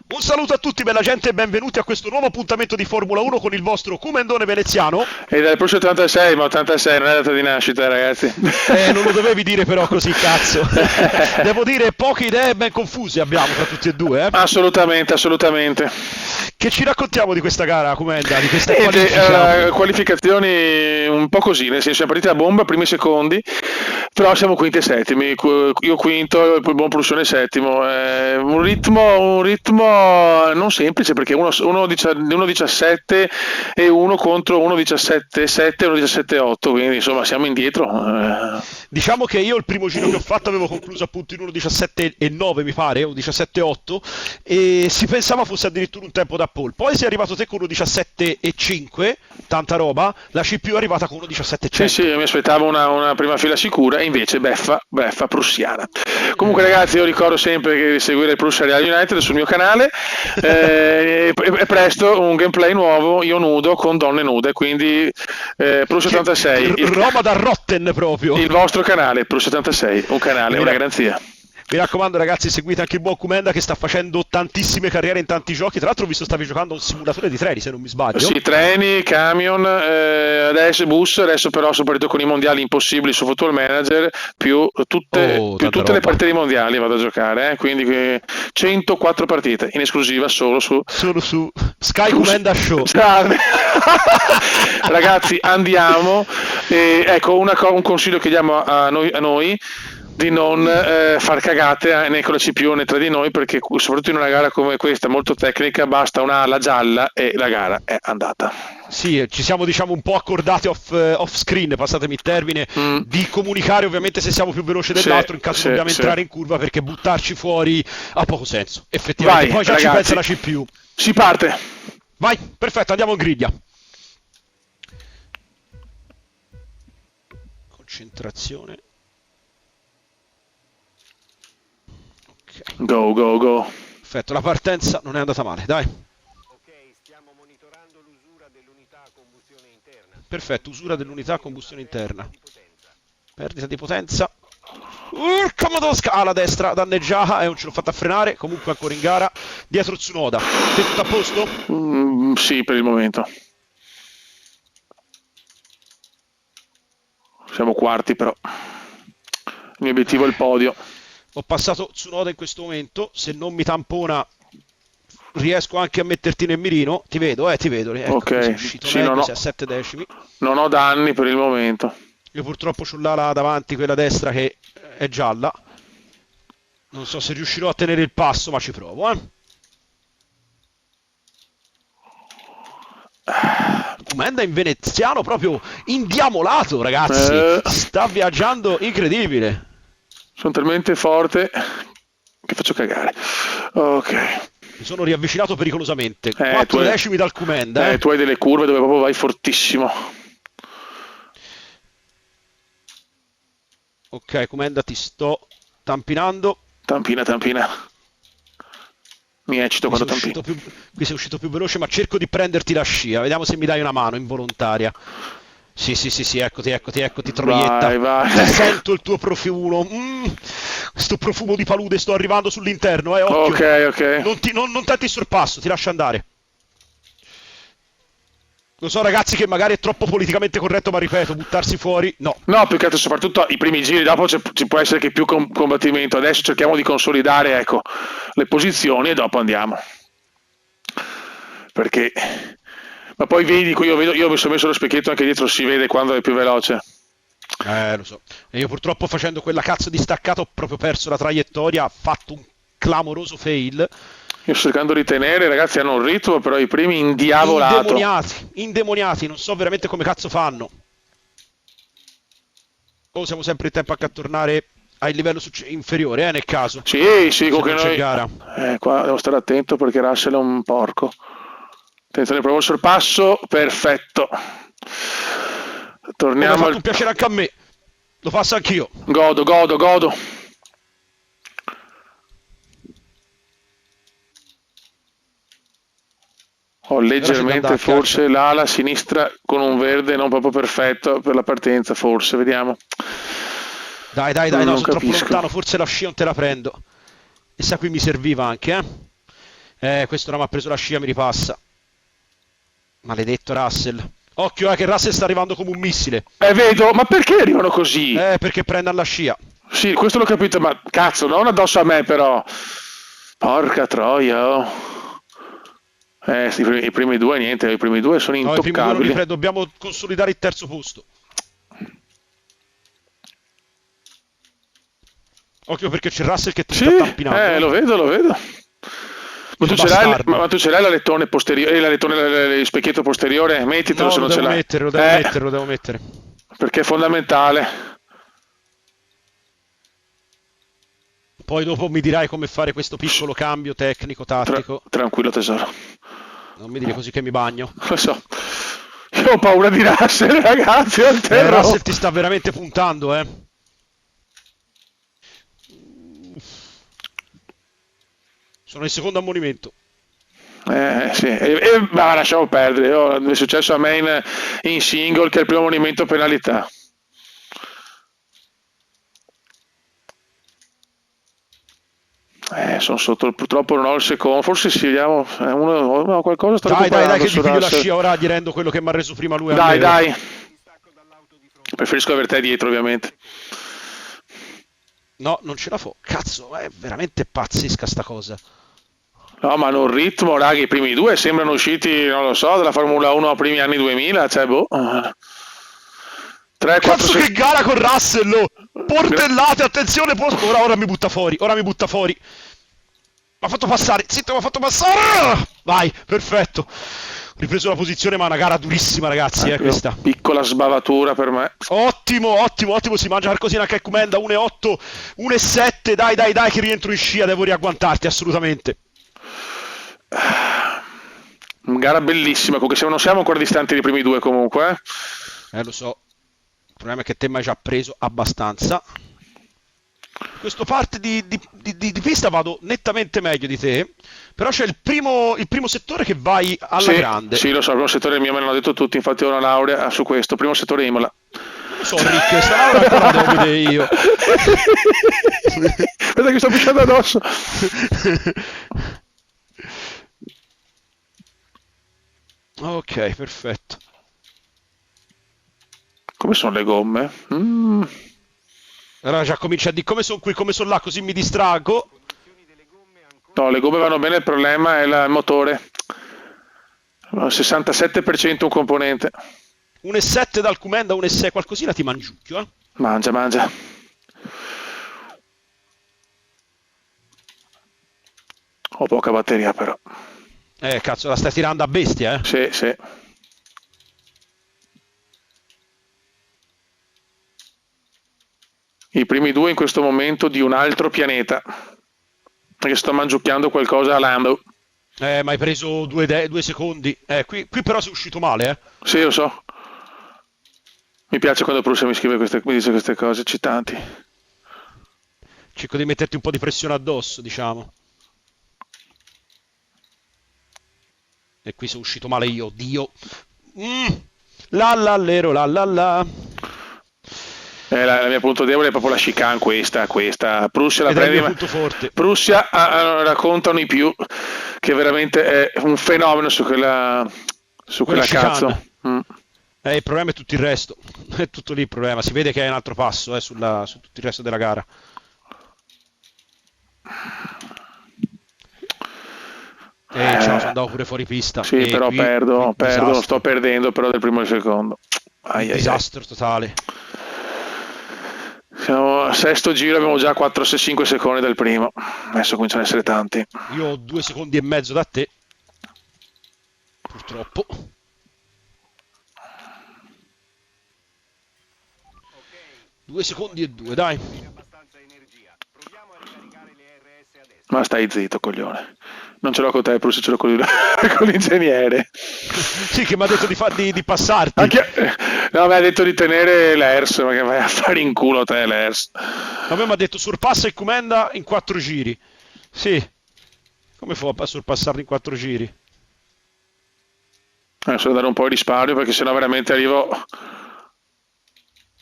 Un saluto a tutti bella gente e benvenuti a questo nuovo appuntamento di Formula 1 con il vostro Comendone veneziano. E dal Porsche 86, ma 86 non è data di nascita, ragazzi. Non lo dovevi dire però così, cazzo. Devo dire, poche idee ben confuse abbiamo tra tutti e due, eh? Assolutamente, assolutamente. Che ci raccontiamo di questa gara, Comenda, di queste Niente, qualifiche? qualificazioni un po' così, nel senso siamo partiti a bomba, primi e secondi, però siamo quinti e settimi, io quinto, poi buon Pulsione settimo. Un ritmo non semplice perché uno 1.17 e uno contro 1.17.7 e 1.17.8, quindi insomma siamo indietro. Diciamo che io il primo giro che ho fatto avevo concluso appunto in 1.17 e 9 mi pare, o 17 e 8, e si pensava fosse addirittura un tempo da pole. Poi sei arrivato te con 1.17 e 5, tanta roba, la CPU è arrivata con 1.17 e Sì, sì, 100. mi aspettavo una prima fila sicura e invece beffa prussiana. Comunque ragazzi, io ricordo sempre che di seguire il Prussia Real United sul mio canale e presto un gameplay nuovo, io nudo con donne nude, quindi Prussia Che 86, roba da Rotten proprio. il vostro canale, Prussia 76, un E canale, una garanzia. mi raccomando ragazzi, seguite anche il buon Comenda che sta facendo tantissime carriere in tanti giochi. Tra l'altro ho visto stavi giocando a un simulatore di treni, se non mi sbaglio. Sì, treni, camion, adesso bus, adesso però sono partito con i mondiali impossibili su Football Manager, Oh, più tanta tutte le roba. partite dei mondiali vado a giocare, quindi 104 partite in esclusiva solo su Sono su Sky Plus. Comenda Show. Salve. Ragazzi, andiamo. Ecco, un consiglio che diamo a noi di non far cagate né con la CPU né tra di noi, perché soprattutto in una gara come questa molto tecnica basta un'ala gialla e la gara è andata. Sì, ci siamo diciamo un po' accordati off screen, passatemi il termine, Mm, di comunicare ovviamente se siamo più veloci sì, dell'altro in caso sì, dobbiamo sì. entrare in curva perché buttarci fuori ha poco senso. Effettivamente, Vai, poi già ci pensa ragazzi, la CPU. si parte. Vai, perfetto, andiamo in griglia. Concentrazione. Ok. Go, go, go. Perfetto, la partenza non è andata male, dai. Ok, stiamo monitorando l'usura dell'unità a combustione interna. Perfetto, usura dell'unità a Risulta combustione perdita interna. di potenza. Perdita di potenza. Alla destra, danneggiata e non ce l'ho fatta a frenare. Comunque ancora in gara. Dietro Tsunoda. Te tutto a posto? Sì, per il momento. Siamo quarti, però. Il mio obiettivo è il podio. Ho passato Tsunoda in questo momento. Se non mi tampona, riesco anche a metterti nel mirino. Ti vedo, ti vedo. Ecco, così è Ok, uscito sì, meglio. Sei a 7 decimi. non ho danni per il momento. Io purtroppo ho l'ala davanti, quella destra che è gialla. Non so se riuscirò a tenere il passo, ma ci provo, eh. Comenda in veneziano proprio indiamolato, ragazzi. Eh, Sta viaggiando incredibile. sono talmente forte che faccio cagare. Ok. Mi sono riavvicinato pericolosamente. Tu 4 hai, decimi dal Comenda, eh. tu hai delle curve dove proprio vai fortissimo. Ok, Comenda, ti sto tampinando. Tampina, tampina. Mi eccito Qui quando sei tampino. uscito più, qui sei uscito più veloce, ma cerco di prenderti la scia. Vediamo se mi dai una mano involontaria. Sì, sì, sì, sì, eccoti, eccoti, eccoti, Vai, troietta. vai. Ti sento il tuo profumo. Questo profumo di palude, sto arrivando sull'interno, Ok, occhio. ok. Non tenti il sorpasso, ti lascio andare. Lo so, ragazzi, che magari è troppo politicamente corretto, ma ripeto, buttarsi fuori, no. No, più che altro soprattutto i primi giri, dopo ci può essere che più combattimento. Adesso cerchiamo di consolidare, ecco, le posizioni e dopo andiamo. Perché... Ma poi vedi, io mi sono messo lo specchietto anche dietro, si vede quando è più veloce. Lo so. E io purtroppo facendo quella cazzo di staccato ho proprio perso la traiettoria, ha fatto un clamoroso fail. Io sto cercando di tenere, i ragazzi hanno un ritmo, però i primi indiavolato. Indemoniati, indemoniati, non so veramente come cazzo fanno. O siamo sempre in tempo anche a tornare al livello inferiore, nel caso. Sì, sì, Se comunque non c'è noi... gara. Qua devo stare attento perché Russell è un porco. Attenzione, provo il sorpasso, perfetto. Oh, mi ha Torniamo fatto al... un piacere anche a me. Lo faccio anch'io. Godo, godo, godo. Ho Ora c'è da andare leggermente a caccia. forse l'ala sinistra con un verde non proprio perfetto per la partenza, forse, vediamo. Dai, dai, dai, no, Non sono troppo capisco. lontano, forse la scia non te la prendo. E sa qui mi serviva anche, eh. Questo ora mi ha preso la scia, mi ripassa. Maledetto Russell. Occhio, che Russell sta arrivando come un missile. Vedo, ma perché arrivano così? Perché prende alla scia. Sì, questo l'ho capito, ma cazzo, non addosso a me però. Porca troia, oh. Sì, i primi due niente, i primi due sono No, i primi due non li intoccabili. dobbiamo consolidare il terzo posto. Occhio perché c'è Russell che ti Sì, sta tampinando. lo vedo, lo vedo. Ma Il tu ce l'hai, bastardo. ma tu ce l'hai l'alettone posteriore, il specchietto posteriore? Mettitelo No, se lo non ce devo l'hai. mettere, lo devo mettere, lo devo mettere. Perché è fondamentale. Poi dopo mi dirai come fare questo piccolo cambio tecnico, tattico. Tranquillo tesoro. Non mi dire così che mi bagno. Lo so. Io ho paura di Russell, ragazzi, ho il terrore. Russell ti sta veramente puntando, Sono in secondo ammonimento. Sì, ma lasciamo perdere. È successo a me in single che è il primo ammonimento penalità. Sono sotto, purtroppo non ho il secondo. Forse sì, vediamo. No, qualcosa sta Dai, recuperando che su gli piglio la Russell. scia ora gli rendo quello che mi ha reso prima lui a Dai, me. dai. Preferisco avere te dietro, ovviamente. No, non ce la fo. Cazzo, è veramente pazzesca sta cosa. No, ma hanno un ritmo, raga, i primi due sembrano usciti, non lo so, dalla Formula 1 a primi anni 2000, cioè boh. 3, 4, Cazzo 6. che gara con Russell! Oh! Portellate, attenzione, ora mi butta fuori, ora mi butta fuori. Mi ha fatto passare, zitto, mi ha fatto passare! Vai, perfetto. Ho ripreso la posizione, ma è una gara durissima, ragazzi, questa. Piccola sbavatura per me. Ottimo, ottimo, ottimo, si mangia qualcosina che comanda, 1,8, 1,7, dai, che rientro in scia, devo riagguantarti, assolutamente. Gara bellissima, comunque non siamo ancora distanti dai primi due comunque. Lo so, il problema è che te mi hai già preso abbastanza. Questo parte di pista vado nettamente meglio di te, però c'è il primo settore che vai alla grande. Sì, lo so, il primo settore mio me l'hanno detto tutti, infatti ho una laurea su questo, primo settore Imola. Non lo so, Rick, questa laurea ancora la devo vedere io. Guarda che sto pisciando addosso. Ok, perfetto. Come sono le gomme? Allora già comincia a dire come sono qui, come sono là, così mi distraggo. No, le gomme vanno bene, il problema è il motore. 67% un componente. 1,7 dal Comenda, 1,6, qualcosina ti mangiucchio, Mangia. Ho poca batteria però. Cazzo, la stai tirando a bestia, Sì. I primi due in questo momento di un altro pianeta. Perché sto mangiucchiando qualcosa a Lambo. Ma hai preso 2 secondi. Qui però sei uscito male, Sì, lo so. Mi piace quando Prussia mi dice queste cose eccitanti. Cerco di metterti un po' di pressione addosso, diciamo. E qui sono uscito male io, Dio. Lallero, la. La mia punto debole è proprio la chicane questa. Prussia la Ed è il prendi, mio ma punto forte. Prussia raccontano i più che veramente è un fenomeno su quella cazzo. Il problema è tutto il resto. È tutto lì il problema. Si vede che è un altro passo su tutto il resto della gara. Ciao, sono andato pure fuori pista. Sì, però qui perdo, disastro. sto perdendo però del primo e del secondo. Disastro totale. Siamo al sesto giro, abbiamo già 4-5 secondi del primo. Adesso cominciano ad essere tanti. Io ho 2 secondi e mezzo da te. Purtroppo. 2 secondi e 2, dai. Ma stai zitto, coglione. Non ce l'ho con te, Prussia, ce l'ho con l'ingegnere. Sì, che mi ha detto di passarti. No, mi ha detto di tenere l'ERS, ma che vai a fare in culo te l'ERS. A me mi ha detto sorpassa il Comenda in 4 giri. Sì. Come fa a sorpassarlo in 4 giri? Solo dare un po' di risparmio, perché sennò veramente arrivo...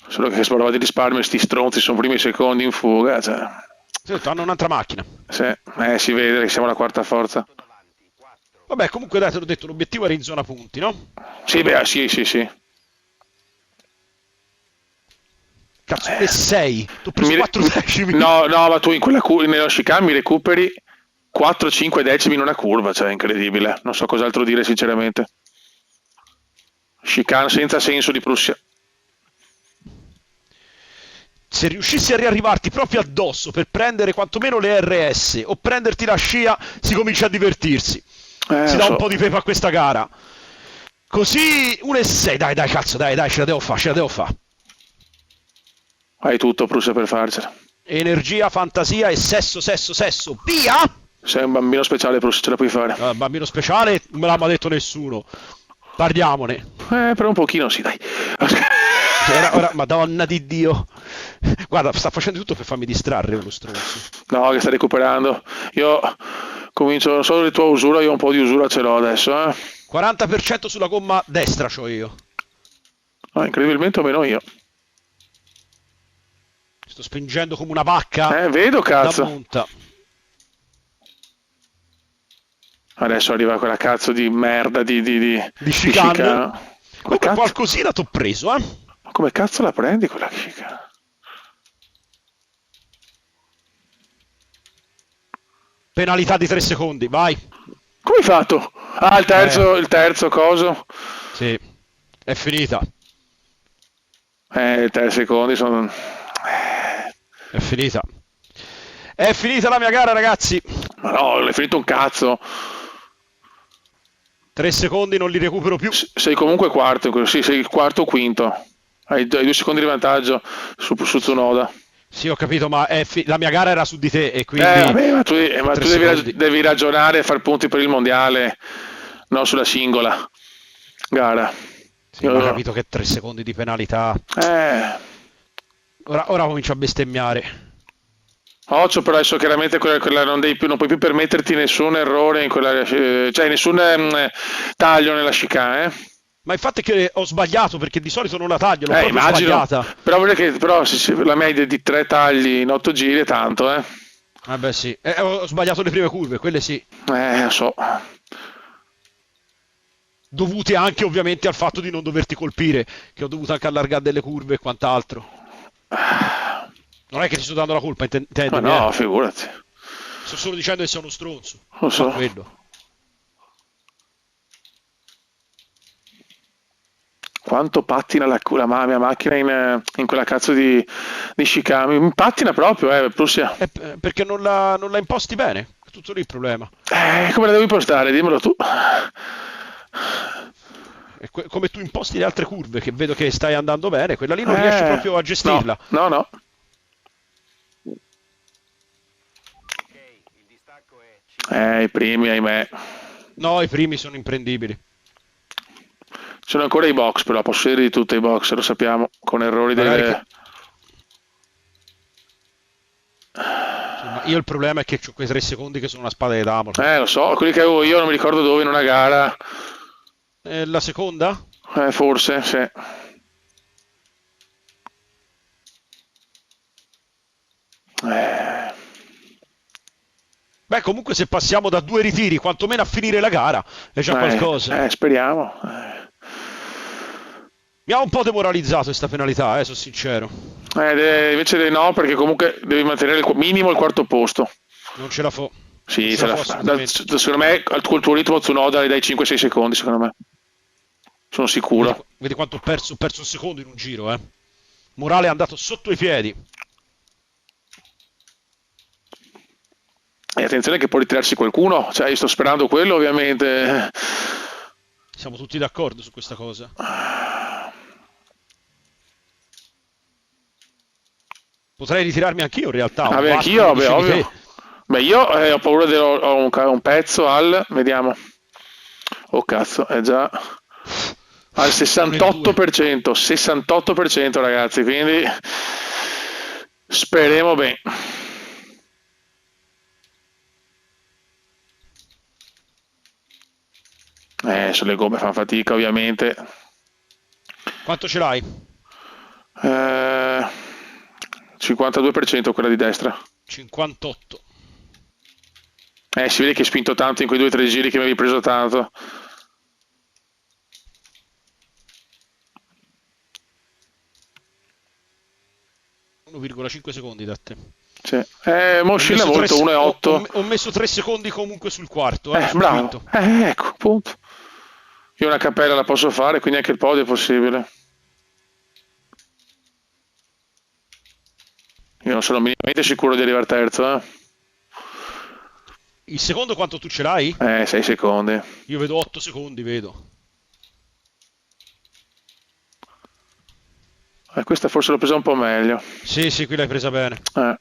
Solo che sparavo di risparmio, sti stronzi sono primi secondi in fuga, cioè... Hanno un'altra macchina. Sì, si vede che siamo la quarta forza. Vabbè, comunque dai, te l'ho detto, l'obiettivo era in zona punti, no? Sì, beh, sì, sì, sì. Cazzo, e 6. Ti ho preso Mi re- 4 decimi. No, no, ma tu in quella nello chicane mi recuperi 4-5 decimi in una curva, cioè è incredibile. Non so cos'altro dire sinceramente. Chicane senza senso di Prussia. Se riuscissi a riarrivarti proprio addosso per prendere quantomeno le RS o prenderti la scia, si comincia a divertirsi. Si Lo dà un so. po' di pepe a questa gara. Così 1,6. Dai, dai, cazzo, dai, dai, ce la devo fare, ce la devo fare. Hai tutto Prussia per farcela. Energia, fantasia e sesso, sesso, sesso. Via! Sei un bambino speciale Prussia, ce la puoi fare. Bambino speciale, non me l'ha mai detto nessuno. Parliamone. Però un pochino sì, dai. Ora, madonna di Dio. Guarda, sta facendo tutto per farmi distrarre lo stronzo. No, che stai recuperando. Io comincio, non so di tua usura, io un po' di usura ce l'ho adesso, 40% sulla gomma destra c'ho io. No, incredibilmente o meno io. Sto spingendo come una vacca Vedo da cazzo. monta. Adesso arriva quella cazzo di merda di chicane. chicane. Comunque qualcosina t'ho preso, eh? Ma come cazzo la prendi quella chicane? Penalità di 3 secondi, vai. Come hai fatto? Ah, il terzo coso. Sì, è finita. 3 secondi sono... È finita. È finita la mia gara, ragazzi. Ma no, l'hai finito un cazzo. 3 secondi non li recupero più. Sei comunque quarto, sì, sei quarto o quinto. Hai 2 secondi di vantaggio su Tsunoda. Sì, ho capito, ma la mia gara era su di te e quindi... Vabbè, ma tu devi ragionare e far punti per il mondiale, non sulla singola gara. Sì, ma ho capito che 3 secondi di penalità. Ora comincio a bestemmiare. Occhio, però adesso chiaramente quella non puoi più permetterti nessun errore in quella, cioè nessun taglio nella chicane. Ma infatti che ho sbagliato perché di solito non la taglio, l'ho proprio immagino, sbagliata. però la media di 3 tagli in 8 giri è tanto, Vabbè sì, ho sbagliato le prime curve, quelle sì. Lo so. Dovute anche ovviamente al fatto di non doverti colpire, che ho dovuto anche allargare delle curve e quant'altro. Non è che ti sto dando la colpa, intendi? Ma no, figurati. Sto solo dicendo che sei uno stronzo. Lo so. Quello. Quanto pattina la mia macchina in quella cazzo di chicane. Mi pattina proprio, Prussia. Perché non la imposti bene. È tutto lì il problema. Come la devo impostare? Dimmelo tu. Come tu imposti le altre curve, che vedo che stai andando bene, quella lì non riesci proprio a gestirla. No. Ok, il distacco è I primi, ahimè. No, i primi sono imprendibili. Ci sono ancora i box, però posso dire di tutti i box, lo sappiamo, con errori delle... Sì, ma io il problema è che ho quei 3 secondi che sono una spada di Damocle. Lo so, quelli che avevo io non mi ricordo dove in una gara. La seconda? Forse, sì. Beh, comunque se passiamo da 2 ritiri, quantomeno a finire la gara, è già qualcosa. Speriamo. Mi ha un po' demoralizzato questa penalità, sono sincero. Invece no, perché comunque devi mantenere minimo il quarto posto. Non ce la fo. Sì, ce la fa. Secondo me, col tuo ritmo Tsunoda le dai 5-6 secondi, secondo me. Sono sicuro. Vedi quanto ho perso un secondo in un giro, Morale è andato sotto i piedi. E attenzione che può ritirarsi qualcuno, cioè io sto sperando quello ovviamente. Siamo tutti d'accordo su questa cosa. Potrei ritirarmi anch'io in realtà. Anch'io, ovvio. Beh, io ho paura ho un pezzo vediamo. Oh cazzo, è già al 68%, 68% ragazzi, quindi speriamo bene. Sulle gomme fanno fatica ovviamente. Quanto ce l'hai? 52% quella di destra. 58. Si vede che hai spinto tanto in quei 2 o 3 giri che mi avevi preso tanto. ,5 secondi da te. Sì. Mo oscilla molto, 1,8. Ho messo 3 secondi comunque sul quarto, sul Bravo. quinto. Ecco, appunto. Io una cappella la posso fare, quindi anche il podio è possibile. Io non sono minimamente sicuro di arrivare terzo, Il secondo quanto tu ce l'hai? 6 secondi. Io vedo 8 secondi, vedo. Questa forse l'ho presa un po' meglio. Sì, qui l'hai presa bene. Non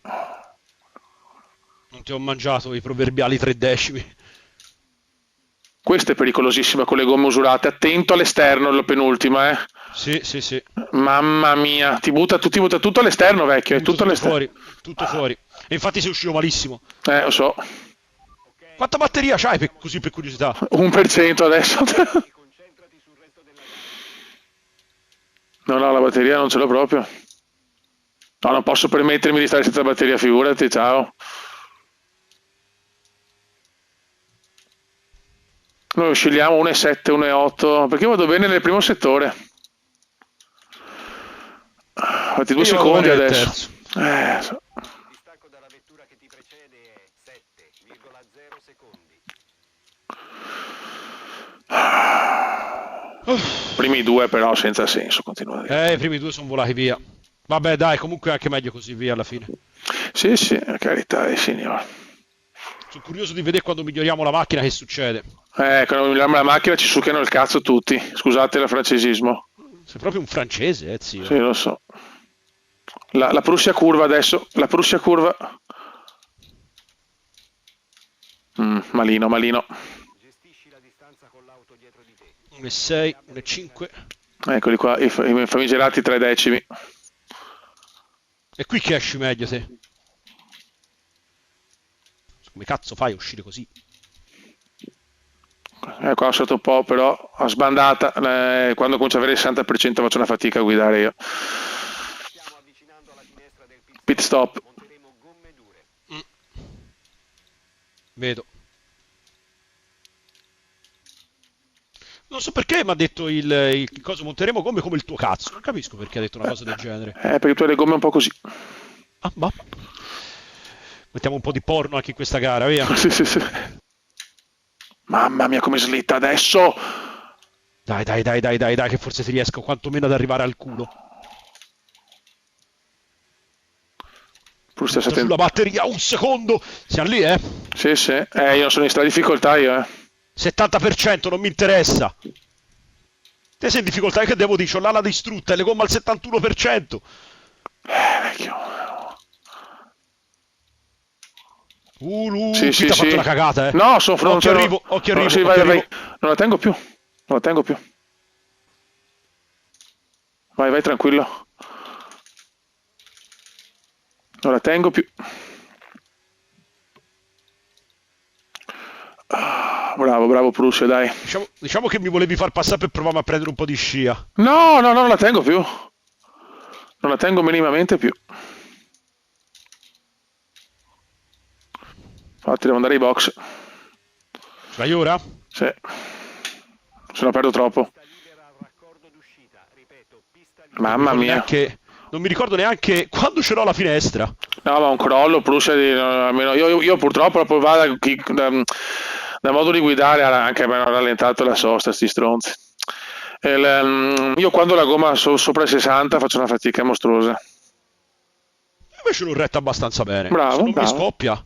ti ho mangiato i proverbiali 3 decimi. Questa è pericolosissima con le gomme usurate. Attento all'esterno, la penultima, Sì. Mamma mia, ti butta tutto all'esterno, vecchio. Tutto all'esterno. Fuori, tutto fuori. E infatti sei uscito malissimo. Lo so. Quanta batteria c'hai così per curiosità? 1% adesso. Concentrati sul resto della gara. No, la batteria non ce l'ho proprio. No, non posso permettermi di stare senza batteria, figurati, ciao. Noi oscilliamo 1,7, 1,8, perché io vado bene nel primo settore. Fatti 2 secondi adesso. So. Il distacco dalla vettura che ti precede è 7,0 secondi. Primi 2 però senza senso, continua a dire. I primi 2 sono volati via. Vabbè, dai, comunque è anche meglio così via alla fine. Sì, carità del Signore. Sono curioso di vedere quando miglioriamo la macchina che succede. Quando miglioriamo la macchina ci succhiano il cazzo tutti. Scusate il francesismo. Sei proprio un francese, zio. Sì, lo so. La Prussia curva adesso. La Prussia curva. Malino. Gestisci la distanza con l'auto dietro di te. 1,6, 1,5. Eccoli qua, i famigerati 3 decimi. E qui che esci meglio te? Come cazzo fai a uscire così? Qua sotto un po' però a sbandata, quando comincio ad avere il 60% faccio una fatica a guidare io. Stiamo avvicinando alla finestra del Pit stop. Monteremo gomme dure. Vedo. Non so perché mi ha detto il coso monteremo gomme come il tuo cazzo. Non capisco perché ha detto una cosa del genere. Perché tu hai le gomme un po' così. Ma mettiamo un po' di porno anche in questa gara, via. Sì. Mamma mia come slitta adesso. Dai, che forse ti riesco quantomeno ad arrivare al culo. Sulla batteria, un secondo. Siamo lì, Sì. Io sono in strada di difficoltà io, 70%, non mi interessa. Te sei in difficoltà, che devo dire? C'ho l'ala distrutta e le gomme al 71%. Vecchio. Sì, ti ha fatto una cagata, No, sono fronte. Occhio arrivo. Sì, vai. Non la tengo più. Vai, tranquillo. Non la tengo più. Bravo Prussia, dai. Diciamo che mi volevi far passare per provare a prendere un po' di scia. No, non la tengo più. Non la tengo minimamente più. Infatti devo andare ai box. Vai ora? Sì. Se no perdo troppo. Mamma mia. Non mi ricordo neanche quando ce l'ho la finestra. No, ma un crollo, Prussia, almeno io purtroppo poi vado da modo di guidare anche mi hanno rallentato la sosta, sti stronzi. Io quando la gomma sopra il 60 faccio una fatica mostruosa. Invece l'ho retta abbastanza bene. Bravo, se non mi scoppia.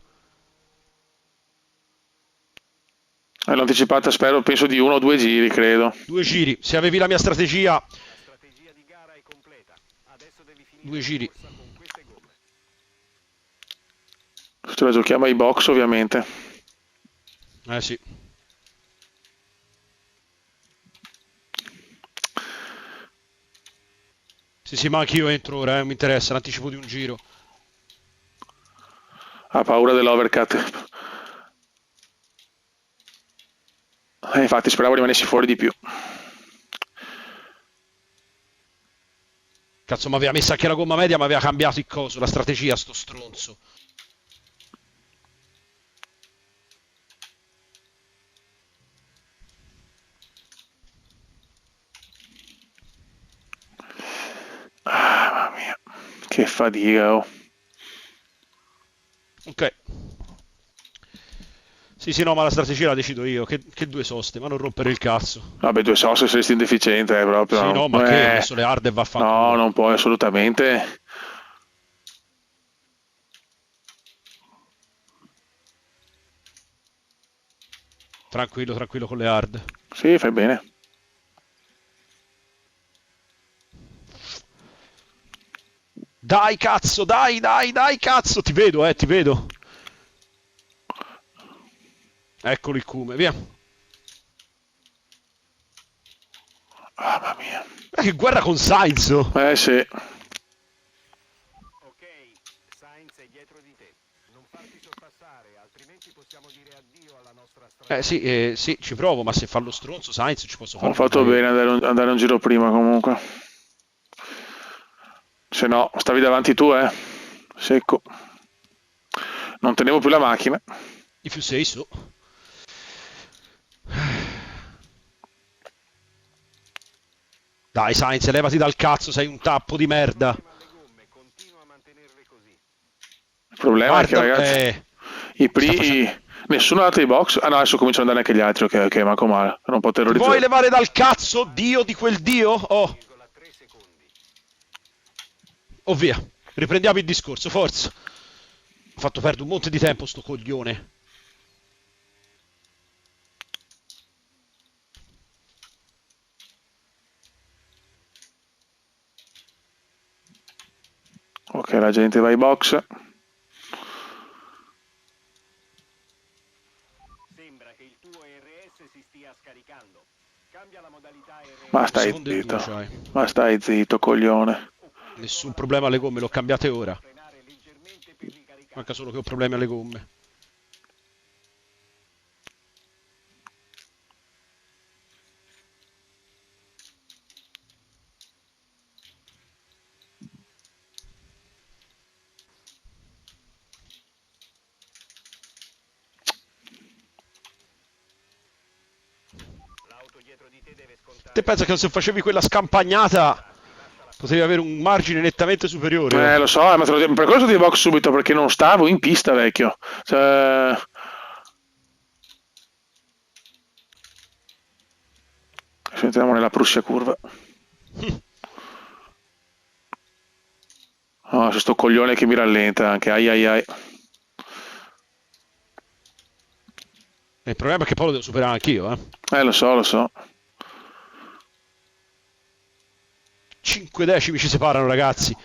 L'ho anticipata, penso di 1 o 2 giri, credo. 2 giri. Se avevi la mia strategia... La strategia di gara è completa. Adesso devi finire 2 giri. con queste gomme. Ce la giochiamo ai box, ovviamente. Sì. Sì, ma anch'io entro ora, mi interessa, l'anticipo di un giro. Ha paura dell'overcut. Infatti speravo rimanessi fuori di più. Cazzo, mi aveva messa anche la gomma media, ma aveva cambiato il coso, la strategia, sto stronzo. Che fatica, oh. Ok. Sì, no, ma la strategia la decido io. Che due soste, ma non rompere il cazzo. Vabbè, 2 sosse saresti indeficiente, proprio. Sì, no, ma che? Ho messo le hard e No, vaffanculo. non puoi assolutamente. Tranquillo con le hard. Sì, fai bene. Dai, cazzo, dai, cazzo. Ti vedo, ti vedo. Eccolo il cume, via. Mamma mia. Che guerra con Sainz. Sì. Ok, Sainz è dietro di te. Non farti sorpassare, altrimenti possiamo dire addio alla nostra strada. Sì, ci provo, ma se fa lo stronzo Sainz ci posso fare Ho fatto nulla io. bene andare un giro prima comunque. Se no, stavi davanti tu, secco. Non tenevo più la macchina. If you say so. Dai Sainz, levati dal cazzo, sei un tappo di merda. Alle gomme, continua a mantenerle così. Il problema è che, Guarda, ragazzi, nessuno ha dato i box. Ah no, adesso cominciano ad andare anche gli altri. Ok, manco male. Non può ti vuoi terrorizzare. levare dal cazzo, dio di quel dio? Oh, 3 secondi. oh via, riprendiamo il discorso, forza. Ho fatto perdere un monte di tempo sto coglione. Ok, la gente va ai box. Sembra che il tuo RS si stia scaricando. Cambia la modalità RS. Ma stai Secondo e due zitto. c'hai. Ma stai zitto, coglione. Nessun problema alle gomme, l'ho cambiate ora. Frenare leggermente per ricaricare. Manca solo che ho problemi alle gomme. L'auto dietro di te deve scontare. Te pensa che se facevi quella scampagnata potevi avere un margine nettamente superiore? Lo so, ma per questo ti box subito perché non stavo in pista, vecchio. Cioè... Entriamo nella Prussia curva. Oh, c'è sto coglione che mi rallenta anche. Ai ai ai. Il problema è che poi lo devo superare anch'io, eh. Lo so. 5 decimi ci separano, ragazzi.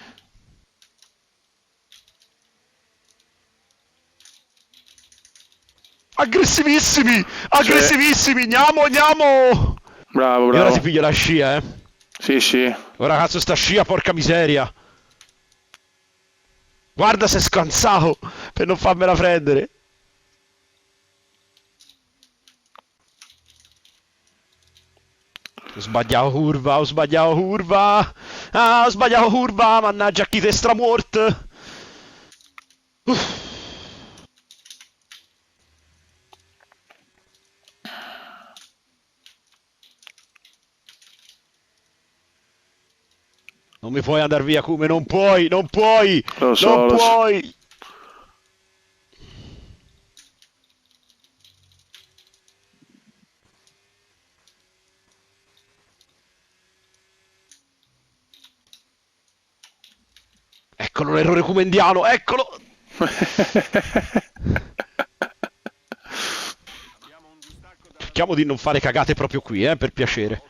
Aggressivissimi! Aggressivissimi! Andiamo! Bravo, E ora bravo. si piglia la scia, Sì. Ora cazzo sta scia, porca miseria. Guarda se è scansato per non farmela prendere. Ho sbagliato curva. Ah, ho sbagliato curva, mannaggia chi te stramort. Non mi puoi andare via, Kume, non puoi. Lo so, Non lo so. puoi. Eccolo l'errore kumendiano, eccolo. Cerchiamo di non fare cagate proprio qui, per piacere.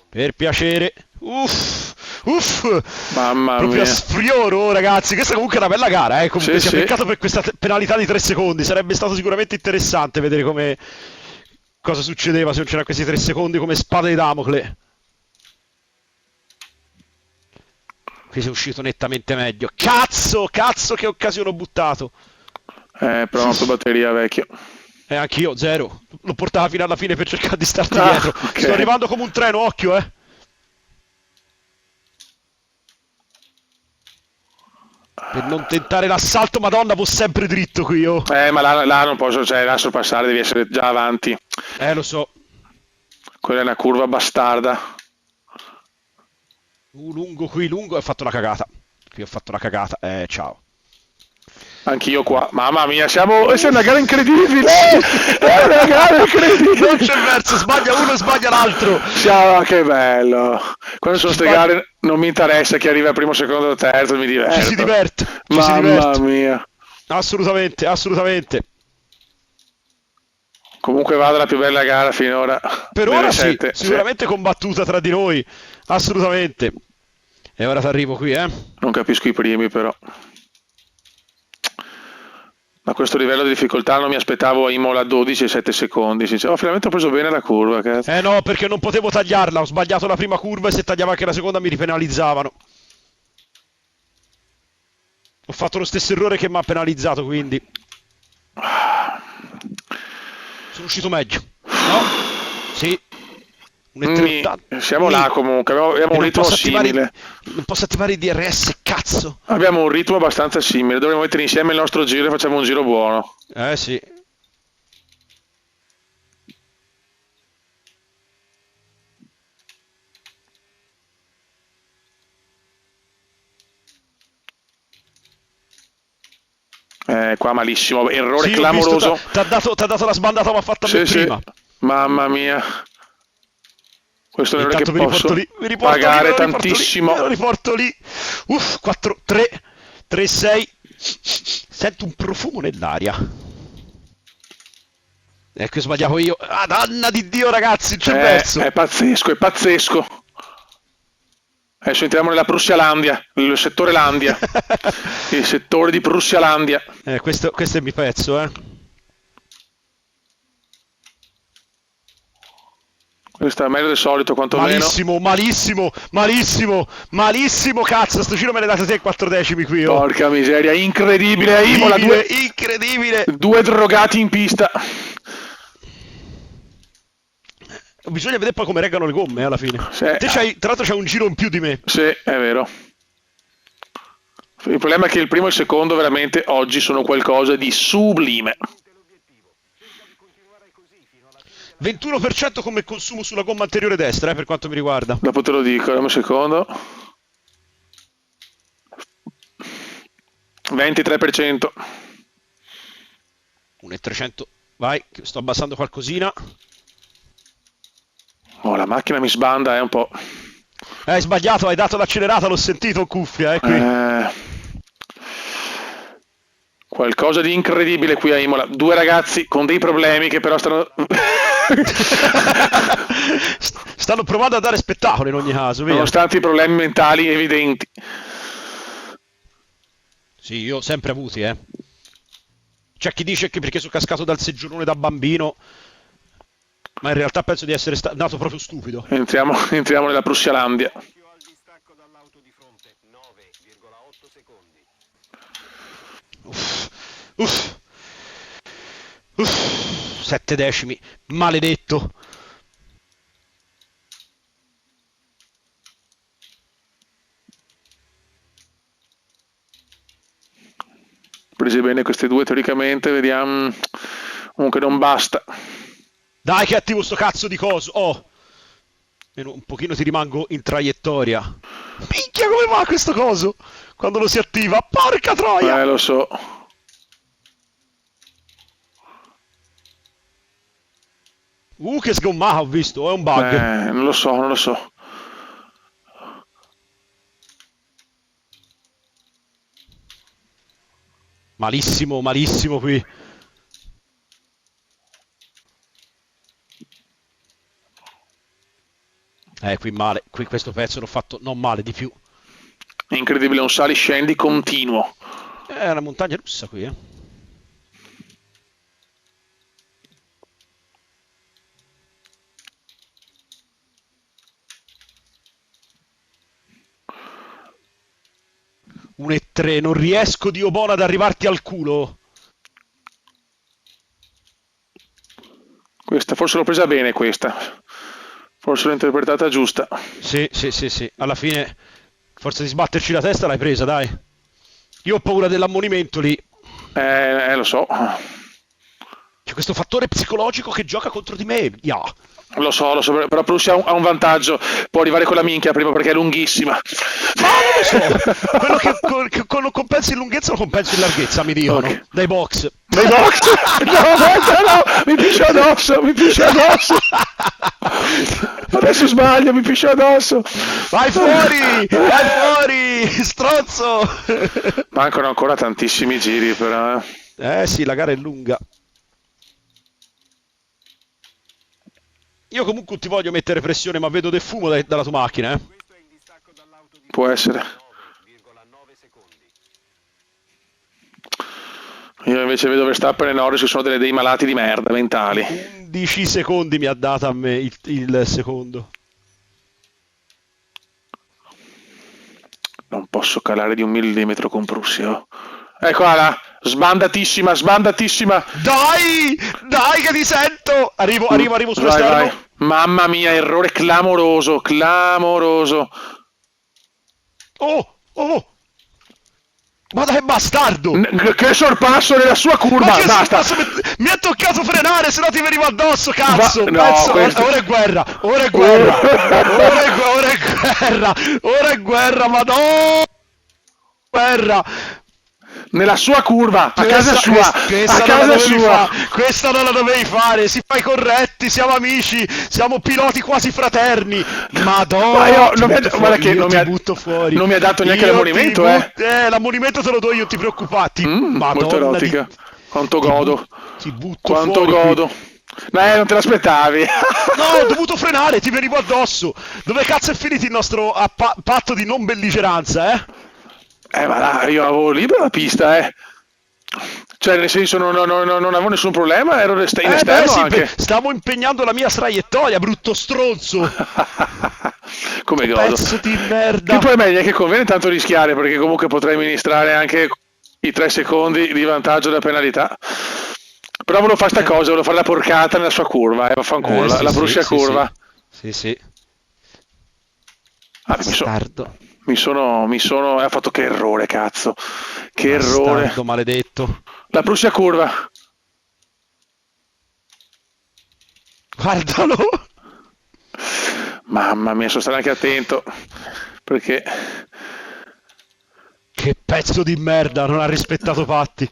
Per piacere. Uff. Mamma Proprio a mia. sfrioro, ragazzi. Questa comunque è una bella gara, comunque Sì, sia sì. peccato per questa penalità di 3 secondi. Sarebbe stato sicuramente interessante vedere come cosa succedeva se non c'erano questi 3 secondi come spada di Damocle. Qui sei uscito nettamente meglio. Cazzo che occasione ho buttato. Però non ho più batteria, vecchio. Anch'io, 0. L'ho portata fino alla fine per cercare di starti Ah, dietro. ok. Sto arrivando come un treno, occhio, Per non tentare l'assalto, madonna, vo sempre dritto qui, oh. Ma là non posso, cioè, là sorpassare, devi essere già avanti. Lo so. Quella è una curva bastarda. Lungo qui, lungo, e ho fatto una cagata. Qui ho fatto una cagata. Ciao. Anch'io qua, mamma mia, è una gara incredibile! È una gara incredibile! Non c'è verso, sbaglia uno e sbaglia l'altro. Che bello! Quando sono queste gare non mi interessa chi arriva primo, secondo o terzo, mi diverto. Ci si diverte. Mamma mia! Assolutamente, assolutamente. Comunque vada la più bella gara finora. Per delle ora sì, 7. sicuramente combattuta tra di noi. Assolutamente. E ora ti arrivo qui, Non capisco i primi, però. A questo livello di difficoltà non mi aspettavo a Imola 12 e 7 secondi. Finalmente ho preso bene la curva. Cazzo. No, perché non potevo tagliarla. Ho sbagliato la prima curva e se tagliavo anche la seconda mi ripenalizzavano. Ho fatto lo stesso errore che mi ha penalizzato, quindi. Sono uscito meglio. No? Sì. Siamo là comunque, abbiamo un ritmo simile. Non posso attivare i DRS, cazzo. Abbiamo un ritmo abbastanza simile, dovremmo mettere insieme il nostro giro e facciamo un giro buono. Sì. Qua malissimo, errore clamoroso. T'ha dato la sbandata, ma fatta per prima. Mamma mia. Questo è un errore che mi posso riporto pagare lì, tantissimo. Me lo riporto lì. 4, 3, 3, 6. Sento un profumo nell'aria. Ecco, sbagliavo io. Ah, danna di Dio, ragazzi, c'è verso. È pazzesco, è pazzesco. Adesso entriamo nella Prussialandia, il settore Landia. Il settore di Prussialandia. Questo è il mio pezzo, Questo è meglio del solito, quantomeno. Malissimo, cazzo, sto giro me ne date te 4 decimi qui, oh. Porca miseria, incredibile, Imola, incredibile. 2 drogati in pista. Bisogna vedere poi come reggano le gomme, alla fine. Sì. Tra l'altro c'hai un giro in più di me. Sì, è vero. Il problema è che il primo e il secondo veramente oggi sono qualcosa di sublime. 21% come consumo sulla gomma anteriore destra, per quanto mi riguarda. Dopo te lo dico, vediamo un secondo. 23%. 1,300. Vai, sto abbassando qualcosina. Oh, la macchina mi sbanda, un po'. Hai sbagliato, hai dato l'accelerata, l'ho sentito in cuffia, qui. Qualcosa di incredibile qui a Imola. 2 ragazzi con dei problemi che però stanno... stanno provando a dare spettacolo in ogni caso, via. Nonostante i problemi mentali evidenti. Sì, io ho sempre avuti, C'è chi dice che perché sono cascato dal seggiolone da bambino, ma in realtà penso di essere nato proprio stupido. Entriamo nella Prussialandia. Occhio al distacco dall'auto di fronte, 9,8 secondi. 7 decimi, maledetto. Prese bene queste 2 teoricamente, vediamo. Comunque non basta. Dai che attivo sto cazzo di coso. Un pochino ti rimango in traiettoria. Minchia, come va questo coso quando lo si attiva? Porca troia. Lo so. Che sgommata ho visto, è un bug. Non lo so. Malissimo qui. Qui male. Qui questo pezzo l'ho fatto non male, di più. È incredibile, un sali-scendi continuo. È una montagna russa qui, Un e 3, non riesco, Dio buono, ad arrivarti al culo. Questa, forse l'ho presa bene questa. Forse l'ho interpretata giusta. Sì. Alla fine, forse di sbatterci la testa l'hai presa, dai. Io ho paura dell'ammonimento lì. Lo so. C'è questo fattore psicologico che gioca contro di me. Ya. Lo so, però Prussia ha un vantaggio, può arrivare con la minchia prima perché è lunghissima. Ma non lo so, quello che lo compensi in lunghezza lo compensi in larghezza, mi dicono, Ok. dai box. Dai box! No, guarda, no! Mi piscio addosso, mi piscio addosso! Adesso sbaglio, mi piscio addosso! Vai fuori, stronzo. Mancano ancora tantissimi giri, però. Sì, la gara è lunga. Io comunque non ti voglio mettere pressione, ma vedo del fumo dalla tua macchina, eh. Questo è il distacco dall'auto di Può essere. 9,9 secondi. Io invece vedo Verstappen e Norris che sono dei malati di merda mentali. 11 secondi mi ha dato a me il secondo. Non posso calare di 1 millimetro con Prussia. Oh. Eccola là, sbandatissima, sbandatissima. Dai che ti sento. Arrivo Vai, sull'esterno. vai. Mamma mia, errore clamoroso, clamoroso. Oh. Ma dai bastardo. Che sorpasso nella sua Ma curva, che basta. sorpasso, mi ha toccato frenare, se no ti venivo addosso, cazzo. No, questo- Ora è guerra, madonna. Guerra. Nella sua curva, a casa sua, Questa a non la casa dovevi sua. questa non la dovevi fare, si fai corretti, siamo amici, siamo piloti quasi fraterni. Madonna, Ma io ti non mi ha- butto guarda fuori, che io non ti mi ha- butto fuori. non mi ha dato neanche Io l'ammonimento, ti l'ammonimento te lo do io, ti preoccupati. Molto Madonna, erotica. Quanto godo. ti butto Quanto fuori qui. godo. Non te l'aspettavi. No, ho dovuto frenare, ti venivo addosso. Dove cazzo è finito il nostro patto di non belligeranza, eh? Ma là, io avevo libera la pista, Cioè, nel senso, non avevo nessun problema, ero in esterno Sì, anche. stavo impegnando la mia traiettoria, brutto stronzo. Come godo. Pezzo di merda. Che poi è meglio che conviene tanto rischiare, perché comunque potrei amministrare anche i 3 secondi di vantaggio della penalità. Però volevo fare sta cosa, volevo fare la porcata nella sua curva, vaffanculo, Sì, la sì, Prussia sì, curva. Sì. Bastardo. Bastardo. Ha fatto che errore, cazzo. Che errore. Bastardo maledetto. La Prussia curva. Guardalo. Mamma mia, sono stato anche attento. Perché... Che pezzo di merda, non ha rispettato patti.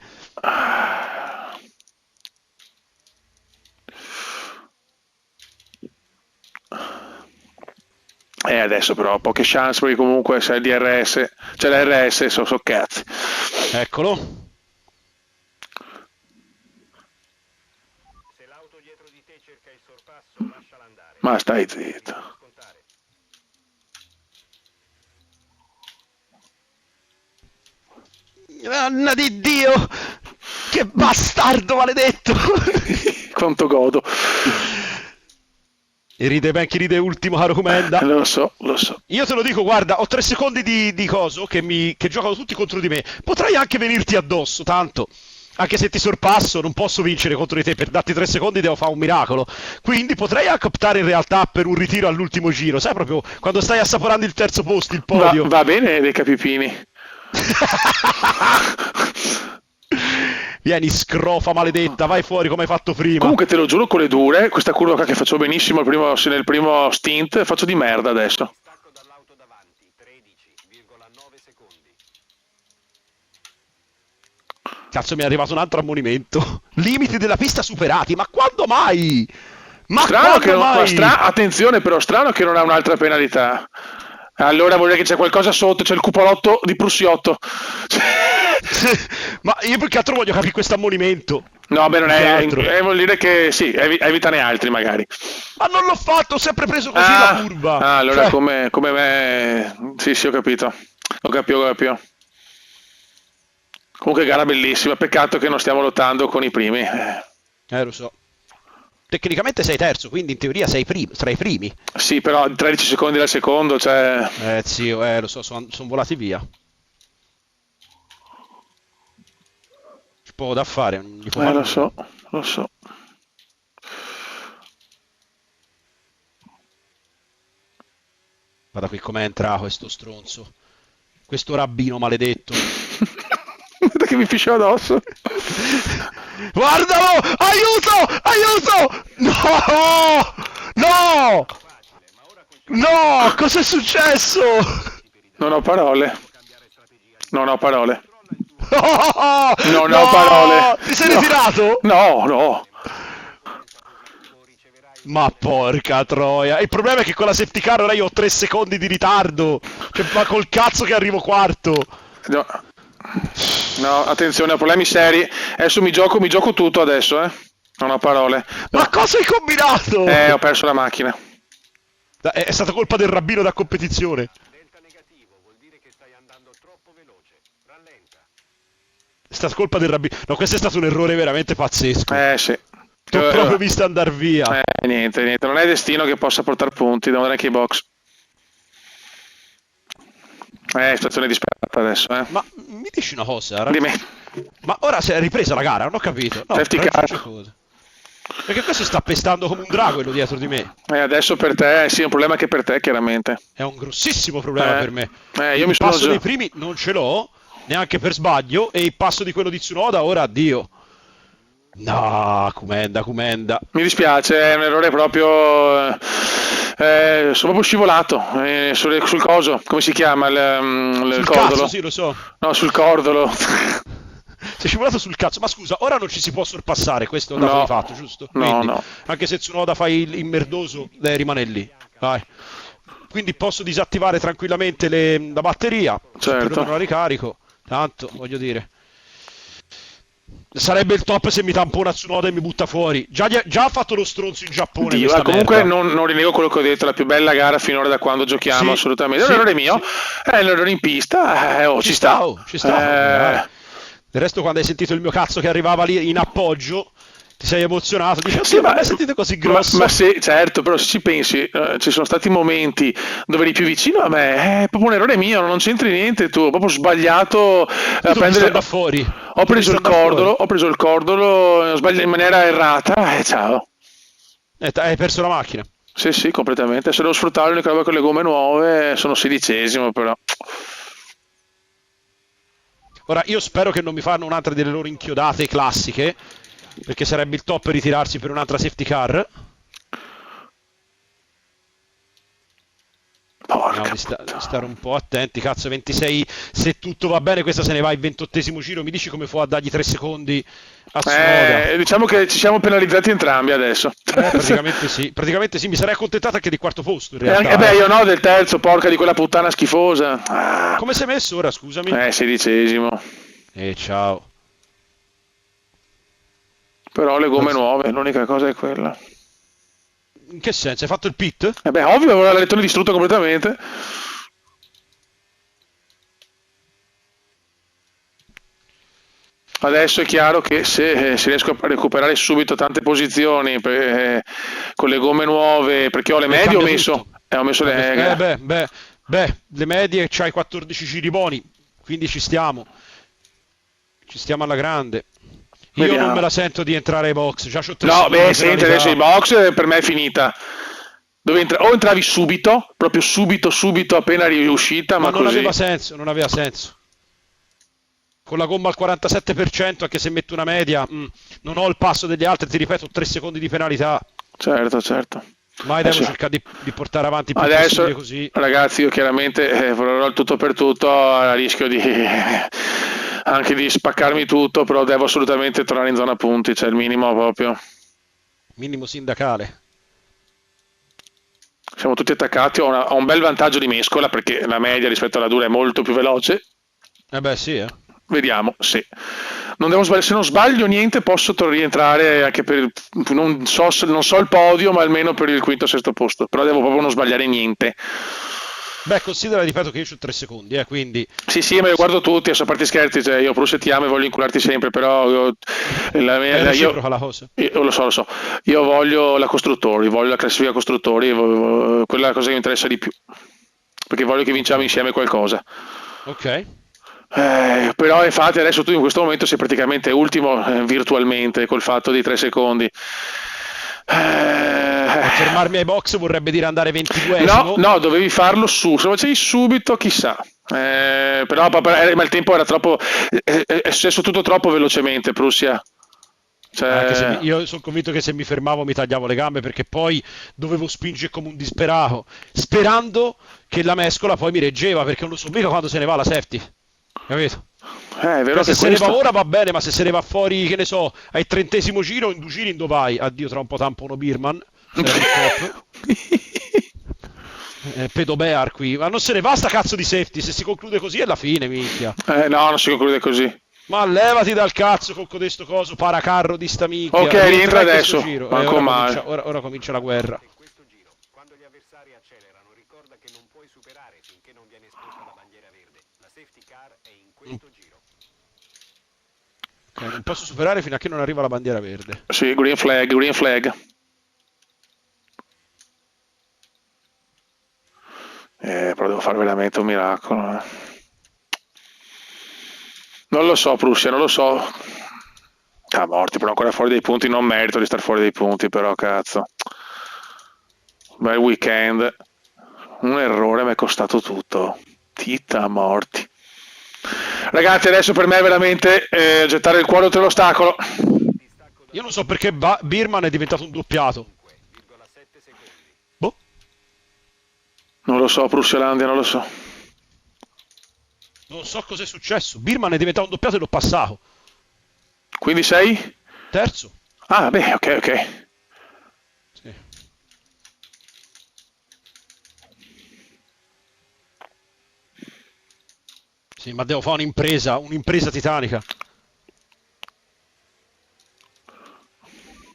Adesso però ho poche chance perché comunque c'è il DRS, c'è l'RS, sono cazzi. Eccolo. Se l'auto dietro di te cerca il sorpasso, lasciala andare. Ma stai zitto. Scontare. Anna di Dio. Che bastardo maledetto. Quanto godo. E ride ben chi ride ultimo, caro Comenda. Lo so. Io te lo dico, guarda, ho 3 secondi di coso che giocano tutti contro di me. Potrei anche venirti addosso, tanto. Anche se ti sorpasso, non posso vincere contro di te. Per darti 3 secondi devo fare un miracolo. Quindi potrei anche optare in realtà per un ritiro all'ultimo giro. Sai proprio quando stai assaporando il terzo posto, il podio. Va bene dei capipini. Vieni, scrofa maledetta, vai fuori come hai fatto prima. Comunque te lo giuro con le dure, questa curva qua che faccio benissimo nel primo stint, faccio di merda adesso. Distacco dall'auto davanti, 13,9 secondi. Cazzo, mi è arrivato un altro ammonimento. Limiti della pista superati, ma quando mai? Ma Strano che quando mai? attenzione però, strano che non ha un'altra penalità. Allora vuol dire che c'è qualcosa sotto, c'è il cupolotto di Prussiotto. Ma io più che altro voglio capire questo ammonimento. No, beh, non Che è, altro? vuol dire che sì, evitane altri magari. Ma non l'ho fatto, ho sempre preso così la curva. Allora Cioè, come me... Sì, ho capito. Ho capito. Comunque gara bellissima, peccato che non stiamo lottando con i primi. lo so. Tecnicamente sei terzo, quindi in teoria sei tra i primi. Sì, però 13 secondi dal secondo, cioè... Zio, lo so, sono volati via. C'è poco da fare, non gli puoi fare nulla. Lo so. Guarda qui come entra questo stronzo. Questo rabbino maledetto. Guarda che mi fiscia addosso. Guardalo! Aiuto! Aiuto! No! No! No! Cos'è successo? Non ho parole. Non ho parole. No! Non ho No! parole. Ti sei No. ritirato? No, no. Ma porca troia. Il problema è che con la safety car ora io ho 3 secondi di ritardo. Cioè, ma col cazzo che arrivo quarto. No, no, attenzione, ho problemi seri. Adesso mi gioco tutto adesso, eh. Non ho parole. Ma cosa hai combinato? Ho perso la macchina. È stata colpa del rabbino da competizione. Delta negativo, vuol dire che stai andando troppo veloce. Rallenta. È stata colpa del rabbino. No, questo è stato un errore veramente pazzesco. Sì. Ti ho proprio visto andare via. Niente, non è destino che possa portare punti, devo andare anche ai box. Situazione disperata adesso, eh. Ma mi dici una cosa? Dimmi. Ma ora si è ripresa la gara, non ho capito. No, Safety non car. c'è cosa. Perché questo sta pestando come un drago quello dietro di me. Adesso per te, sì, è un problema anche per te, chiaramente. È un grossissimo problema per me. Io Il mi sono passo già... dei primi non ce l'ho, neanche per sbaglio, e il passo di quello di Tsunoda ora addio. No, Kumenda. Mi dispiace, è un errore proprio... sono proprio scivolato sul coso, come si chiama? Il Sul cordolo? cazzo, sì, lo so. No, sul cordolo. Sei scivolato sul cazzo, ma scusa, ora non ci si può sorpassare, questo è un dato No. di fatto, giusto? No, Quindi, no. anche se Tsunoda fa il merdoso, rimane lì. Vai. Quindi posso disattivare tranquillamente la batteria, Certo. non la ricarico, tanto, voglio dire. Sarebbe il top se mi tampona Tsunoda e mi butta fuori. Già ha fatto lo stronzo in Giappone. Dio, questa comunque merda. non rinego quello che ho detto, la più bella gara finora da quando giochiamo, Sì, assolutamente. È sì, un errore mio, sì. è un errore in pista, ci sta. Ci sta. Dai. Del resto quando hai sentito il mio cazzo che arrivava lì in appoggio, ti sei emozionato, dici, Sì, ma l'hai sentito così grosso? Ma se, certo, però se ci pensi, ci sono stati momenti dove eri più vicino a me, è proprio un errore mio, non c'entri niente tu, ho proprio sbagliato a prendere... da fuori. Ho preso il cordolo, sbaglio in maniera errata, ciao. Hai perso la macchina. Sì, completamente. Se devo sfruttare l'unica roba con le gomme nuove, sono 16esimo però. Ora, io spero che non mi fanno un'altra delle loro inchiodate classiche, perché sarebbe il top ritirarsi per un'altra safety car. Porca Stare un po' attenti, cazzo, 26, se tutto va bene questa se ne va il 28esimo giro, mi dici come fu a dargli 3 secondi a Tsunoda? Diciamo che ci siamo penalizzati entrambi adesso. Praticamente sì, mi sarei accontentato anche di quarto posto in realtà. Io no, del terzo, porca di quella puttana schifosa. Come sei messo ora, scusami? 16esimo. Ciao. Però le gomme nuove, l'unica cosa è quella. In che senso? Hai fatto il pit? Ovvio, avevo la lettone distrutto completamente. Adesso è chiaro che se riesco a recuperare subito tante posizioni con le gomme nuove, perché ho le medie, ho messo le... le medie c'hai 14 giri buoni, quindi ci stiamo alla grande. Io Vediamo. non me la sento di entrare ai box, già c'ho 3 No, secondi di senti, penalità. adesso i box per me è finita. O entravi subito, proprio subito appena riuscita, ma non così. non aveva senso. Con la gomma al 47%, anche se metto una media, non ho il passo degli altri, ti ripeto, 3 secondi di penalità. Certo. Mai devo cercare di portare avanti più Adesso, possibile così. ragazzi, io chiaramente vorrò il tutto per tutto, a rischio anche di spaccarmi tutto, però devo assolutamente tornare in zona punti, cioè il minimo proprio. Minimo sindacale. Siamo tutti attaccati, ho un bel vantaggio di mescola perché la media rispetto alla dura è molto più veloce. Sì. Vediamo, sì. Non devo sbagliare, se non sbaglio niente posso rientrare anche per, non so il podio, ma almeno per il quinto o sesto posto, però devo proprio non sbagliare niente. Considera, ripeto, che io ho 3 secondi, quindi... Sì, ma io guardo tutti, a parte scherzi, cioè io Bruce ti amo e voglio incularti sempre, però io lo so, io voglio la costruttori, voglio la classifica costruttori, quella è la cosa che mi interessa di più, perché voglio che vinciamo insieme qualcosa. Ok. Però infatti adesso tu in questo momento sei praticamente ultimo virtualmente col fatto di 3 secondi. Fermarmi ai box vorrebbe dire andare 22esimo. No, dovevi farlo se lo facevi subito chissà. Però ma il tempo era troppo, è successo tutto troppo velocemente, Prussia. Anche se Cioè, io sono convinto che se mi fermavo mi tagliavo le gambe perché poi dovevo spingere come un disperato, sperando che la mescola poi mi reggeva perché non lo so mica quando se ne va la safety, capito? è vero Cioè se che se ne va questo. ora va bene, ma se se ne va fuori, che ne so, al 30° giro, in due giri in dove vai? Addio, tra un po' tampono Birman, sarebbe il top. Pedo Bear qui, ma non se ne va sta cazzo di safety, se si conclude così è la fine, minchia. No, non si conclude così. Ma levati dal cazzo con codesto coso, paracarro di sta Ok, minchia. rientra Rientra in questo adesso. giro. E Manco male. ora comincia la guerra. In questo giro, quando gli avversari accelerano, ricorda che non puoi superare finché non viene esposta la bandiera verde. La safety car è in questo giro. Ok, non posso superare fino a che non arriva la bandiera verde. Sì, green flag, green flag. Però devo fare veramente un miracolo. Non lo so, Prussia, non lo so. Ah, morti, però ancora fuori dei punti. Non merito di star fuori dei punti, però cazzo. Bel weekend. Un errore mi è costato tutto. Tita morti. Ragazzi, adesso per me è veramente gettare il cuore oltre l'ostacolo. Distacco da Io non so perché Birman è diventato un doppiato. 5,7 secondi. Boh, Non lo so, Prussia-Landia, non lo so. non so cos'è successo. Birman è diventato un doppiato e l'ho passato. Quindi sei? Terzo. Ah, beh, ok, ok. Sì. Sì, ma devo fare un'impresa titanica.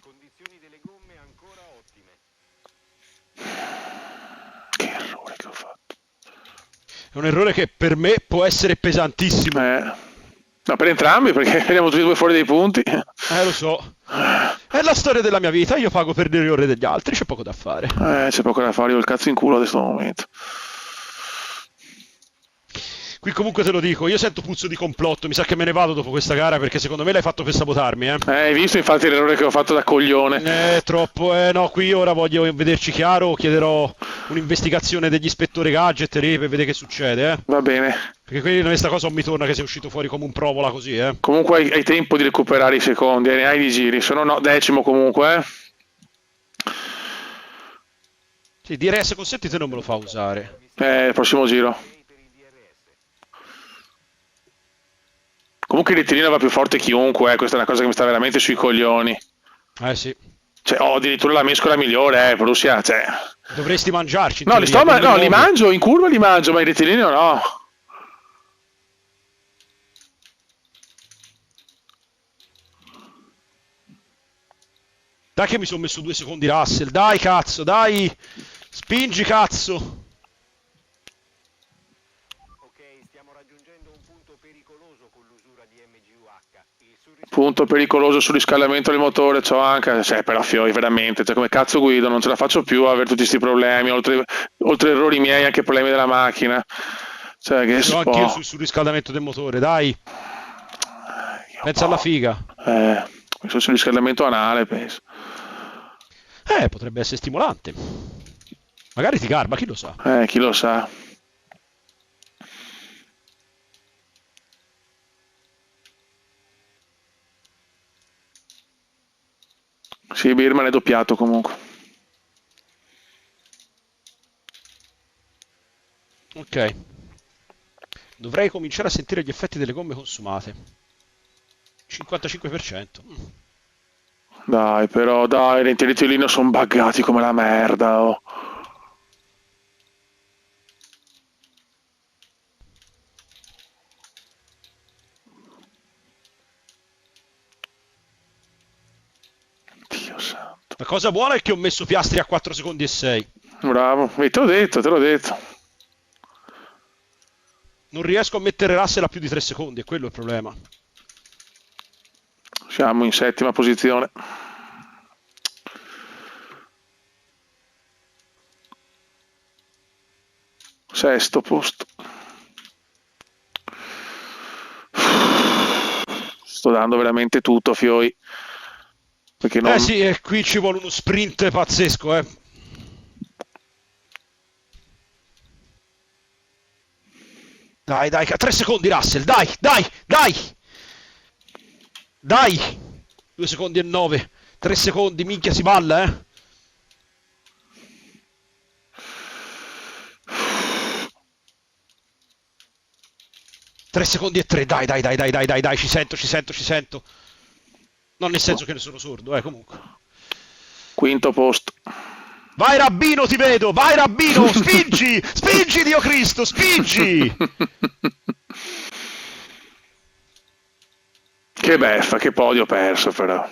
Condizioni delle gomme ancora ottime. Che errore che ho fatto. È un errore che per me può essere pesantissimo. No, per entrambi, perché vediamo tutti e due fuori dei punti. Lo so. È la storia della mia vita, io pago per le errori degli altri, c'è poco da fare. C'è poco da fare, io ho il cazzo in culo ad questo momento. Qui comunque te lo dico, io sento puzzo di complotto, mi sa che me ne vado dopo questa gara perché secondo me l'hai fatto per sabotarmi, eh. Hai visto infatti l'errore che ho fatto da coglione? Troppo, no, qui ora voglio vederci chiaro, chiederò un'investigazione degli ispettori gadget lì per vedere che succede, eh. Va bene. Perché qui questa cosa non mi torna che sei uscito fuori come un provola così, eh. Comunque hai tempo di recuperare i secondi, hai di giri, sono no, decimo comunque, eh. Sì, DRS consentite non me lo fa usare. Il prossimo giro. Per il DRS. Comunque il ritirino va più forte chiunque, questa è una cosa che mi sta veramente sui coglioni. Sì. Cioè, ho addirittura la mescola migliore, Prussia, cioè. Dovresti mangiarci. In No, teoria, per no, li nuovi. mangio, in curva li mangio, ma il ritirino no. Dai che mi sono messo 2 secondi Russell, dai cazzo, dai! Spingi cazzo! Ok, stiamo raggiungendo un punto pericoloso con l'usura di MGUH. Il Punto pericoloso surriscaldamento del motore, c'ho anche, cioè, però fioi, veramente, cioè, come cazzo guido, non ce la faccio più a avere tutti questi problemi, oltre errori miei, anche problemi della macchina. Cioè, che Sono anch'io sul riscaldamento del motore, dai! Pensa alla figa. Questo surriscaldamento anale, penso. Potrebbe essere stimolante. Magari ti garba, chi lo sa. Chi lo sa. Sì, Birman è doppiato comunque. Ok. Dovrei cominciare a sentire gli effetti delle gomme consumate. 55%. Dai, però, dai, i lenti sono buggati come la merda, oh. Dio santo. La cosa buona è che ho messo Piastri a 4 secondi e 6. Bravo, te l'ho detto, te l'ho detto. Non riesco a mettere Russell a più di 3 secondi, è quello il problema. Siamo in settima posizione. Sesto posto. Sto dando veramente tutto, Fioi. Perché non... Sì, qui ci vuole uno sprint pazzesco, eh. Dai, dai, 3 secondi Russell, dai, dai, dai! Dai! 2 secondi e 9. 3 secondi, minchia si balla, eh. 3 secondi e 3, dai, ci sento. Non nel senso che ne sono sordo, comunque. Quinto posto. Vai Rabbino, ti vedo, vai Rabbino, spingi, spingi Dio Cristo, spingi! Che beffa, che podio perso però.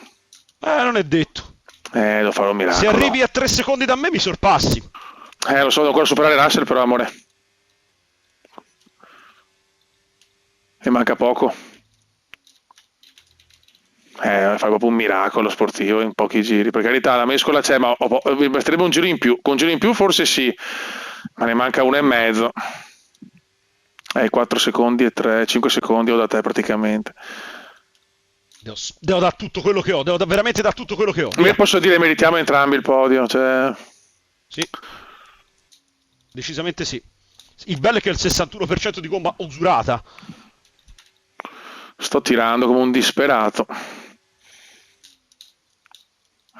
Non è detto. Lo farò un miracolo. Se arrivi a 3 secondi da me mi sorpassi. Lo so, devo ancora superare Russell però, amore. E manca poco. Fai proprio un miracolo sportivo in pochi giri. Per carità, la mescola c'è, ma mi basterebbe un giro in più. Con un giro in più forse sì, ma ne manca 1,5. 4 secondi e 3, 5 secondi ho da te praticamente. Devo dare tutto quello che ho, veramente dare tutto quello che ho. Io posso dire meritiamo entrambi il podio, cioè... Sì, decisamente sì. Il bello è che è il 61% di gomma usurata. Sto tirando come un disperato.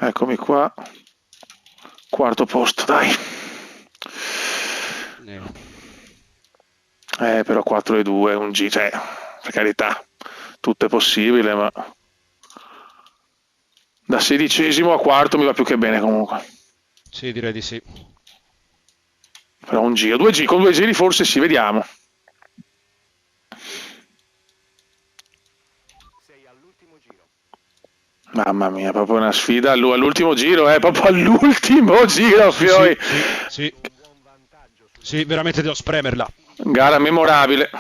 Eccomi qua. Quarto posto, dai. Però 4 e 2, un G, cioè, per carità, tutto è possibile, ma da 16° a quarto mi va più che bene comunque. Sì, direi di sì. Però un giro, 2 G, con 2 giri forse sì, vediamo. Sei all'ultimo giro. Mamma mia, proprio una sfida all'ultimo giro, proprio all'ultimo giro, Fioi. Sì. Sì, veramente devo spremerla. Gara memorabile.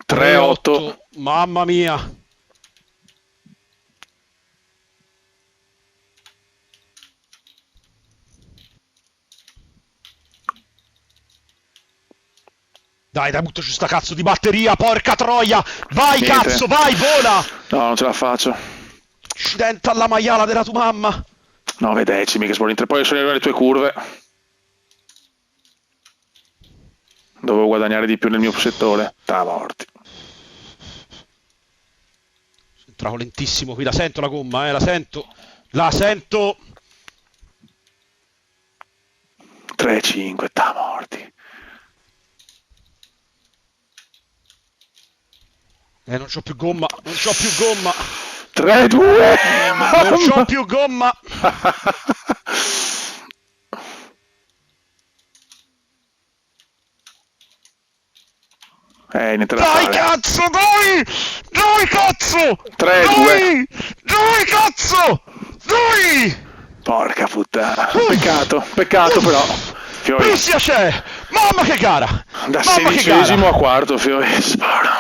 3-8. Mamma mia. Dai, butta giù sta cazzo di batteria, porca troia! Vai, Niente. cazzo, vai, vola! No, non ce la faccio. Accidenta alla maiala della tua mamma! 9 decimi che sbordino, poi sono le tue curve. Dovevo guadagnare di più nel mio settore. Morti. Entravo lentissimo qui, la sento la gomma, la sento. La sento! 3-5, morti. Non c'ho più gomma, non c'ho più gomma. 3-2! Non c'ho più gomma. Niente da Dai, fare. cazzo, dai! Dai, cazzo! 3-2. Dai, cazzo! Dai! Porca puttana. Peccato però. Fiori. Russia c'è! Mamma che gara! Da Mamma che 16° gara! a quarto, Fiori. Sparo.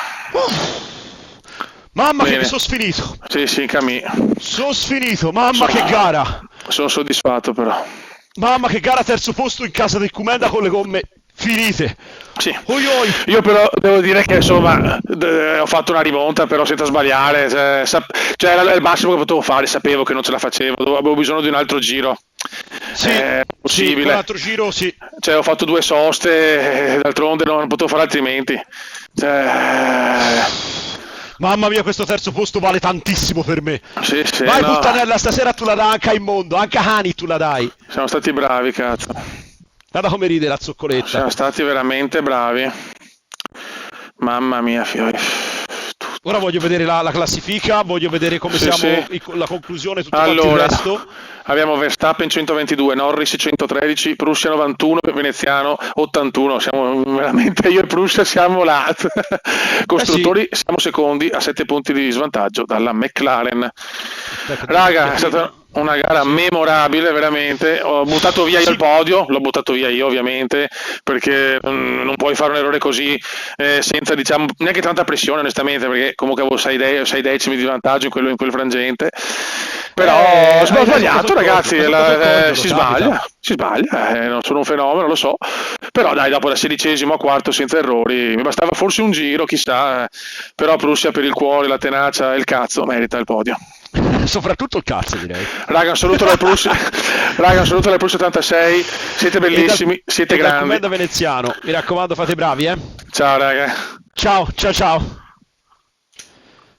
Mamma Bene. che mi sono sfinito! Sì, Camì. Sono sfinito, mamma che gara! Sono soddisfatto però. Mamma che gara, terzo posto in casa del Comenda con le gomme finite. Sì. Oi. Io però devo dire che insomma ho fatto una rimonta però senza sbagliare, cioè era il massimo che potevo fare, sapevo che non ce la facevo, avevo bisogno di un altro giro. Sì, possibile. Sì, un altro giro, sì. Cioè ho fatto 2 soste, d'altronde non potevo fare altrimenti. Mamma mia, questo terzo posto vale tantissimo per me. Sì, Vai, no. puttanella, stasera tu la dai anche a Immondo, anche a Hani tu la dai. Siamo stati bravi, cazzo. Guarda come ride la zoccoletta. Siamo stati veramente bravi. Mamma mia, Fiori. Ora voglio vedere la classifica, voglio vedere come Sì, siamo, sì. la conclusione, tutto quanto il resto. Abbiamo Verstappen 122, Norris 113, Prussia 91, Veneziano 81. Siamo veramente, io e Prussia siamo là. Costruttori siamo secondi a 7 punti di svantaggio dalla McLaren. Raga, è stata una gara memorabile veramente. Ho buttato via io il podio, l'ho buttato via io ovviamente, perché non puoi fare un errore così senza, diciamo, neanche tanta pressione onestamente, perché comunque avevo 6 decimi di vantaggio in quel frangente. Però ho sbagliato, ragazzi, si sbaglia, non sono un fenomeno, lo so, però dai, dopo da 16° a quarto senza errori, mi bastava forse un giro, chissà, però Prussia per il cuore, la tenacia e il cazzo merita il podio. Soprattutto il cazzo, direi. Raga, un saluto dal Prussia 86, siete bellissimi, siete grandi. Comenda veneziano, mi raccomando, fate bravi, Ciao, raga. Ciao.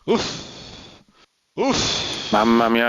Uff. Mamma mia.